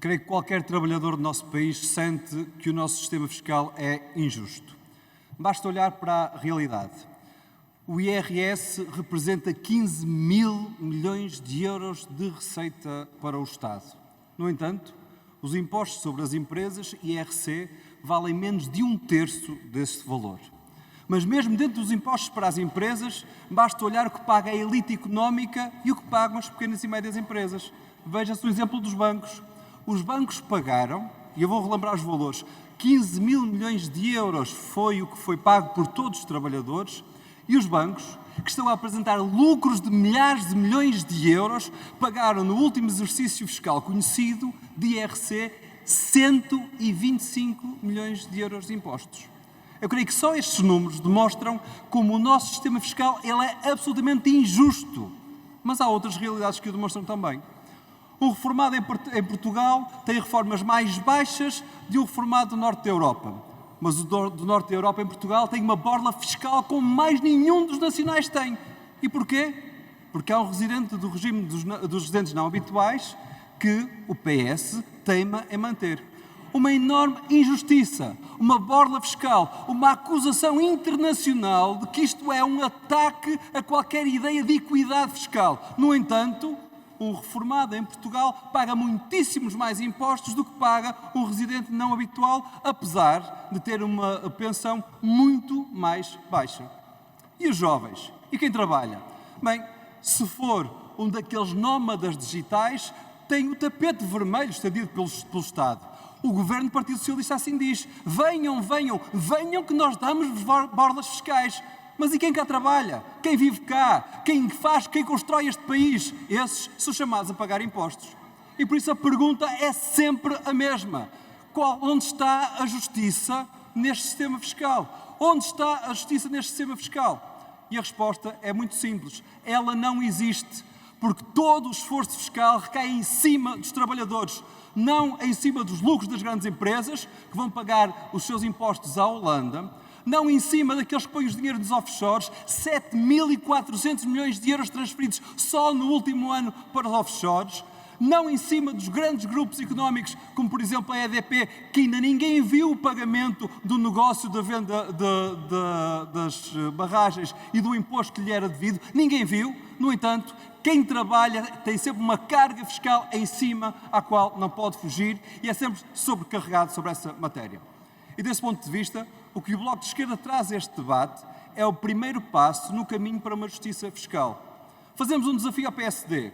Creio que qualquer trabalhador do nosso país sente que o nosso sistema fiscal é injusto. Basta olhar para a realidade. O IRS representa 15 mil milhões de euros de receita para o Estado. No entanto, os impostos sobre as empresas, IRC, valem menos de 1/3 desse valor. Mas mesmo dentro dos impostos para as empresas, basta olhar o que paga a elite económica e o que pagam as pequenas e médias empresas. Veja-se o exemplo dos bancos. Os bancos pagaram, e eu vou relembrar os valores, 15 mil milhões de euros foi o que foi pago por todos os trabalhadores, e os bancos, que estão a apresentar lucros de milhares de milhões de euros, pagaram no último exercício fiscal conhecido de IRC 125 milhões de euros de impostos. Eu creio que só estes números demonstram como o nosso sistema fiscal ele é absolutamente injusto. Mas há outras realidades que o demonstram também. Um reformado em Portugal tem reformas mais baixas de um reformado do norte da Europa. Mas o do norte da Europa em Portugal tem uma borla fiscal como mais nenhum dos nacionais tem. E porquê? Porque há um residente do regime dos residentes não habituais que o PS teima em manter. Uma enorme injustiça, uma borla fiscal, uma acusação internacional de que isto é um ataque a qualquer ideia de equidade fiscal. No entanto, um reformado em Portugal paga muitíssimos mais impostos do que paga um residente não habitual, apesar de ter uma pensão muito mais baixa. E os jovens? E quem trabalha? Bem, se for um daqueles nómadas digitais, tem o tapete vermelho estendido pelo Estado. O governo do Partido Socialista assim diz: venham, venham, venham que nós damos-vos borlas fiscais. Mas e quem cá trabalha? Quem vive cá? Quem faz, quem constrói este país? Esses são chamados a pagar impostos. E por isso a pergunta é sempre a mesma. Onde está a justiça neste sistema fiscal? Onde está a justiça neste sistema fiscal? E a resposta é muito simples. Ela não existe. Porque todo o esforço fiscal recai em cima dos trabalhadores, não em cima dos lucros das grandes empresas, que vão pagar os seus impostos à Holanda, não em cima daqueles que põem o dinheiro nos offshores, 7.400 milhões de euros transferidos só no último ano para os offshores, não em cima dos grandes grupos económicos, como por exemplo a EDP, que ainda ninguém viu o pagamento do negócio da venda das barragens e do imposto que lhe era devido, ninguém viu. No entanto, quem trabalha tem sempre uma carga fiscal em cima à qual não pode fugir e é sempre sobrecarregado sobre essa matéria. E desse ponto de vista, o que o Bloco de Esquerda traz a este debate é o primeiro passo no caminho para uma justiça fiscal. Fazemos um desafio ao PSD.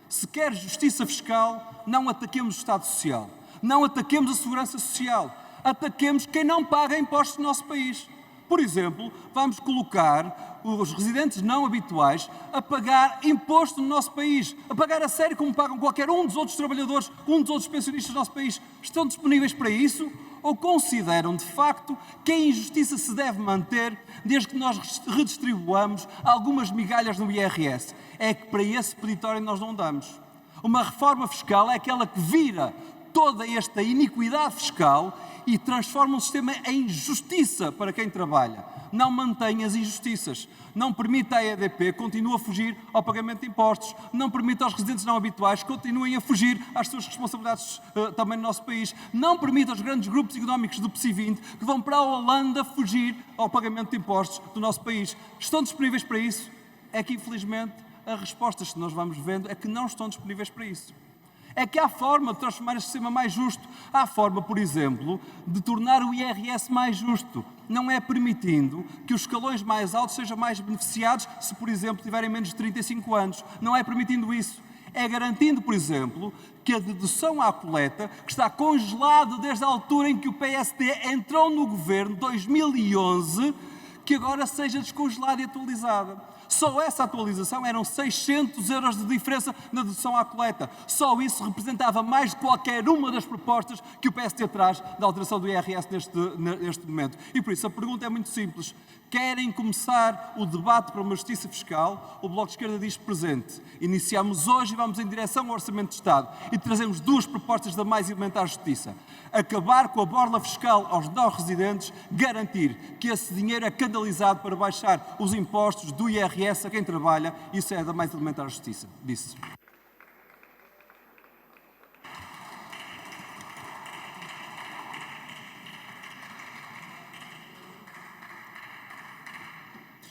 Se quer justiça fiscal, não ataquemos o Estado Social, não ataquemos a Segurança Social, ataquemos quem não paga impostos no nosso país. Por exemplo, vamos colocar os residentes não habituais a pagar imposto no nosso país, a pagar a sério como pagam qualquer um dos outros trabalhadores, um dos outros pensionistas do nosso país. Estão disponíveis para isso? Ou consideram, de facto, que a injustiça se deve manter desde que nós redistribuamos algumas migalhas no IRS? É que para esse peditório nós não damos. Uma reforma fiscal é aquela que vira toda esta iniquidade fiscal e transforma o sistema em justiça para quem trabalha. Não mantém as injustiças. Não permite à EDP continuar a fugir ao pagamento de impostos. Não permite aos residentes não habituais que continuem a fugir às suas responsabilidades também no nosso país. Não permite aos grandes grupos económicos do PSI 20 que vão para a Holanda fugir ao pagamento de impostos do nosso país. Estão disponíveis para isso? É que, infelizmente, as respostas que nós vamos vendo é que não estão disponíveis para isso. É que há forma de transformar este sistema mais justo. Há forma, por exemplo, de tornar o IRS mais justo. Não é permitindo que os escalões mais altos sejam mais beneficiados se, por exemplo, tiverem menos de 35 anos. Não é permitindo isso. É garantindo, por exemplo, que a dedução à coleta, que está congelada desde a altura em que o PSD entrou no governo, 2011, que agora seja descongelada e atualizada. Só essa atualização eram 600 euros de diferença na dedução à coleta. Só isso representava mais de qualquer uma das propostas que o PSD traz da alteração do IRS neste momento. E por isso a pergunta é muito simples. Querem começar o debate para uma justiça fiscal? O Bloco de Esquerda diz presente. Iniciamos hoje e vamos em direção ao Orçamento de Estado e trazemos duas propostas da mais elementar justiça. Acabar com a borla fiscal aos não-residentes, garantir que esse dinheiro é canalizado para baixar os impostos do IRS a quem trabalha, isso é da mais elementar justiça. Disse.